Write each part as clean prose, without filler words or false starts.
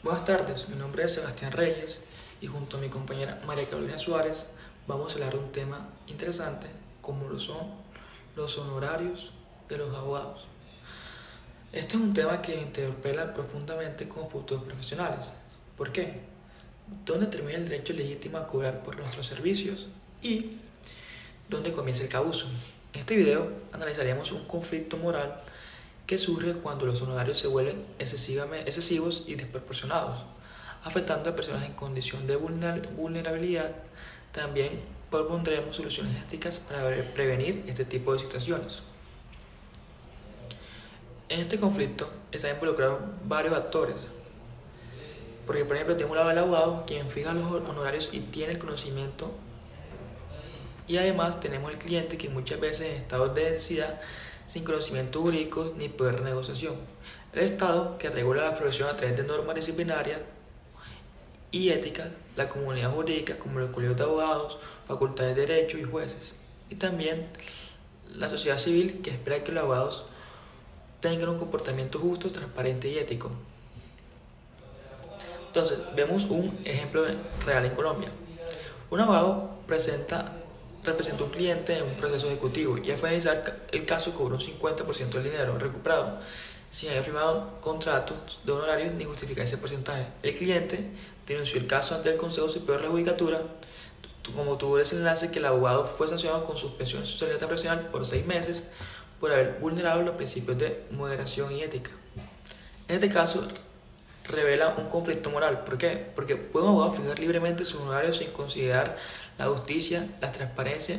Buenas tardes, mi nombre es Sebastián Reyes y junto a mi compañera María Carolina Suárez vamos a hablar de un tema interesante como lo son los honorarios de los abogados. Este es un tema que interpela profundamente con futuros profesionales. ¿Por qué? ¿Dónde termina el derecho legítimo a cobrar por nuestros servicios? ¿Y dónde comienza el causa? En este video analizaremos un conflicto moral que surge cuando los honorarios se vuelven excesivos y desproporcionados, afectando a personas en condición de vulnerabilidad. También propondremos soluciones éticas para prevenir este tipo de situaciones. En este conflicto están involucrados varios actores, porque por ejemplo tenemos al abogado, quien fija los honorarios y tiene el conocimiento, y además tenemos el cliente, que muchas veces en estado de necesidad, sin conocimiento jurídico ni poder de negociación. El Estado, que regula la profesión a través de normas disciplinarias y éticas, la comunidad jurídica como los colegios de abogados, facultades de derecho y jueces. Y también la sociedad civil, que espera que los abogados tengan un comportamiento justo, transparente y ético. Entonces, vemos un ejemplo real en Colombia. Un abogado representa a un cliente en un proceso ejecutivo y al finalizar el caso cobró un 50% del dinero recuperado sin haber firmado contratos de honorarios ni justificar ese porcentaje. El cliente denunció el caso ante el Consejo Superior de la Judicatura, como tuvo ese enlace que el abogado fue sancionado con suspensión de su tarjeta profesional por 6 meses por haber vulnerado los principios de moderación y ética. En este caso revela un conflicto moral. ¿Por qué? Porque puede un abogado fijar libremente sus honorarios sin considerar la justicia, la transparencia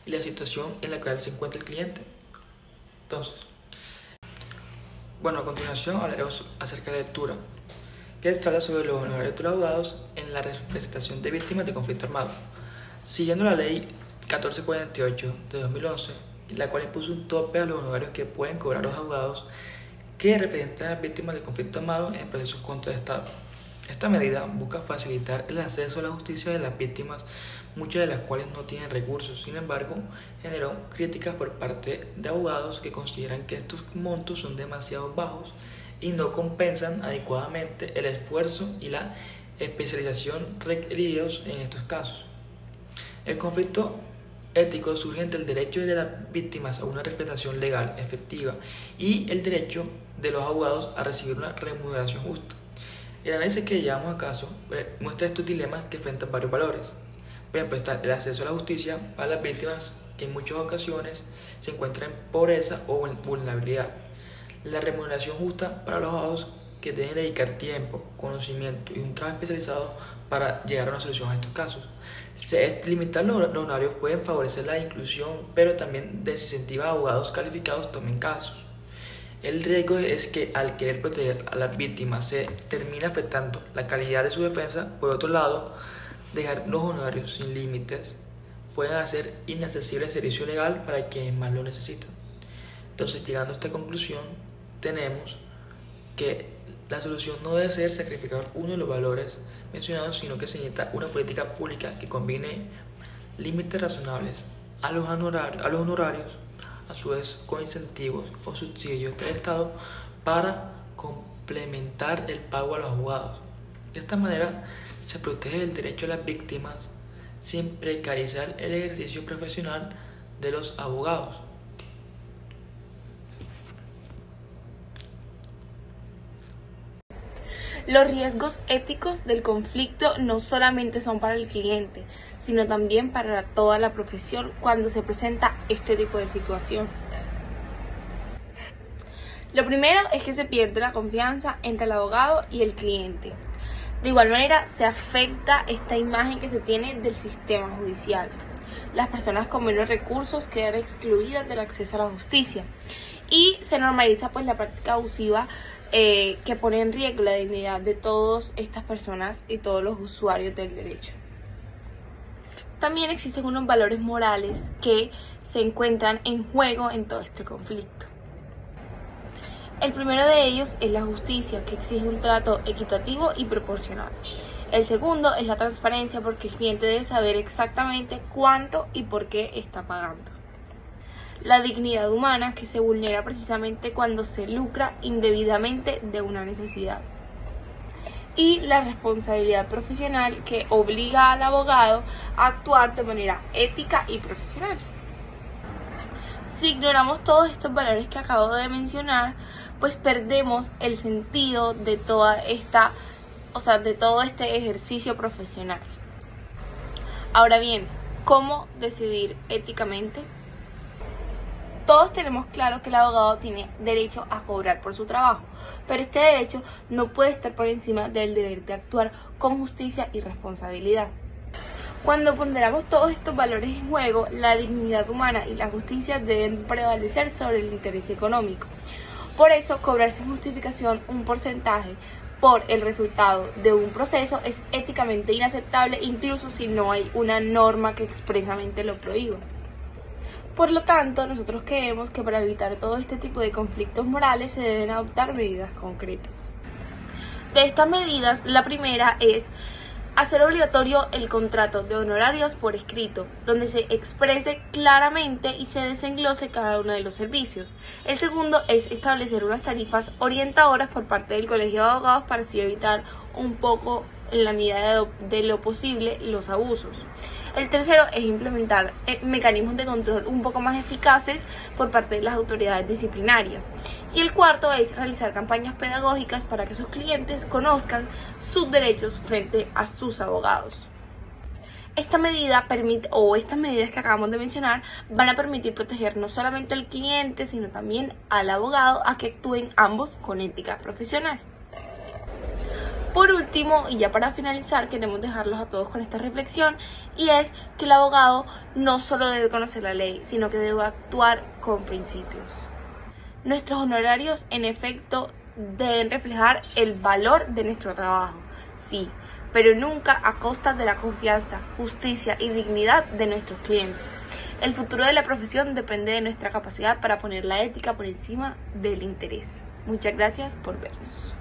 y la situación en la cual se encuentra el cliente. Entonces, a continuación hablaremos acerca de la lectura, que se trata sobre los honorarios de los abogados en la representación de víctimas de conflicto armado. Siguiendo la ley 1448 de 2011, la cual impuso un tope a los honorarios que pueden cobrar los abogados que representan a las víctimas del conflicto armado en procesos contra el Estado. Esta medida busca facilitar el acceso a la justicia de las víctimas, muchas de las cuales no tienen recursos. Sin embargo, generó críticas por parte de abogados que consideran que estos montos son demasiado bajos y no compensan adecuadamente el esfuerzo y la especialización requeridos en estos casos. El conflicto ético surge entre el derecho de las víctimas a una respetación legal efectiva y el derecho de los abogados a recibir una remuneración justa. El análisis que llevamos a cabo muestra estos dilemas que enfrentan varios valores. Por ejemplo, está el acceso a la justicia para las víctimas que en muchas ocasiones se encuentran en pobreza o en vulnerabilidad. La remuneración justa para los abogados que deben dedicar tiempo, conocimiento y un trabajo especializado para llegar a una solución a estos casos. Limitar los honorarios pueden favorecer la inclusión, pero también desincentiva a abogados calificados tomen casos. El riesgo es que al querer proteger a las víctimas se termine afectando la calidad de su defensa. Por otro lado, dejar los honorarios sin límites pueden hacer inaccesible el servicio legal para quienes más lo necesitan. Entonces, llegando a esta conclusión, tenemos que la solución no debe ser sacrificar uno de los valores mencionados, sino que se necesita una política pública que combine límites razonables a los honorarios, a su vez con incentivos o subsidios del Estado para complementar el pago a los abogados. De esta manera se protege el derecho de las víctimas sin precarizar el ejercicio profesional de los abogados. Los riesgos éticos del conflicto no solamente son para el cliente, sino también para toda la profesión cuando se presenta este tipo de situación. Lo primero es que se pierde la confianza entre el abogado y el cliente. De igual manera, se afecta esta imagen que se tiene del sistema judicial. Las personas con menos recursos quedan excluidas del acceso a la justicia y se normaliza la práctica abusiva que pone en riesgo la dignidad de todas estas personas y todos los usuarios del derecho. También existen unos valores morales que se encuentran en juego en todo este conflicto. El primero de ellos es la justicia, que exige un trato equitativo y proporcional. El segundo es la transparencia, porque el cliente debe saber exactamente cuánto y por qué está pagando. La dignidad humana, que se vulnera precisamente cuando se lucra indebidamente de una necesidad. y la responsabilidad profesional que obliga al abogado a actuar de manera ética y profesional. Si ignoramos todos estos valores que acabo de mencionar, pues perdemos el sentido de todo este ejercicio profesional. Ahora bien, ¿cómo decidir éticamente? Todos tenemos claro que el abogado tiene derecho a cobrar por su trabajo, pero este derecho no puede estar por encima del deber de actuar con justicia y responsabilidad. Cuando ponderamos todos estos valores en juego, la dignidad humana y la justicia deben prevalecer sobre el interés económico. Por eso, cobrar sin justificación un porcentaje por el resultado de un proceso es éticamente inaceptable, incluso si no hay una norma que expresamente lo prohíba. Por lo tanto, nosotros creemos que para evitar todo este tipo de conflictos morales se deben adoptar medidas concretas. De estas medidas, la primera es hacer obligatorio el contrato de honorarios por escrito, donde se exprese claramente y se desenglose cada uno de los servicios. El segundo es establecer unas tarifas orientadoras por parte del Colegio de Abogados para así evitar un poco, en la medida de lo posible, los abusos. El tercero es implementar mecanismos de control un poco más eficaces por parte de las autoridades disciplinarias. Y el cuarto es realizar campañas pedagógicas para que sus clientes conozcan sus derechos frente a sus abogados. Estas medidas que acabamos de mencionar van a permitir proteger no solamente al cliente, sino también al abogado a que actúen ambos con ética profesional. Por último, y ya para finalizar, queremos dejarlos a todos con esta reflexión, y es que el abogado no solo debe conocer la ley, sino que debe actuar con principios. Nuestros honorarios, en efecto, deben reflejar el valor de nuestro trabajo, sí, pero nunca a costa de la confianza, justicia y dignidad de nuestros clientes. El futuro de la profesión depende de nuestra capacidad para poner la ética por encima del interés. Muchas gracias por vernos.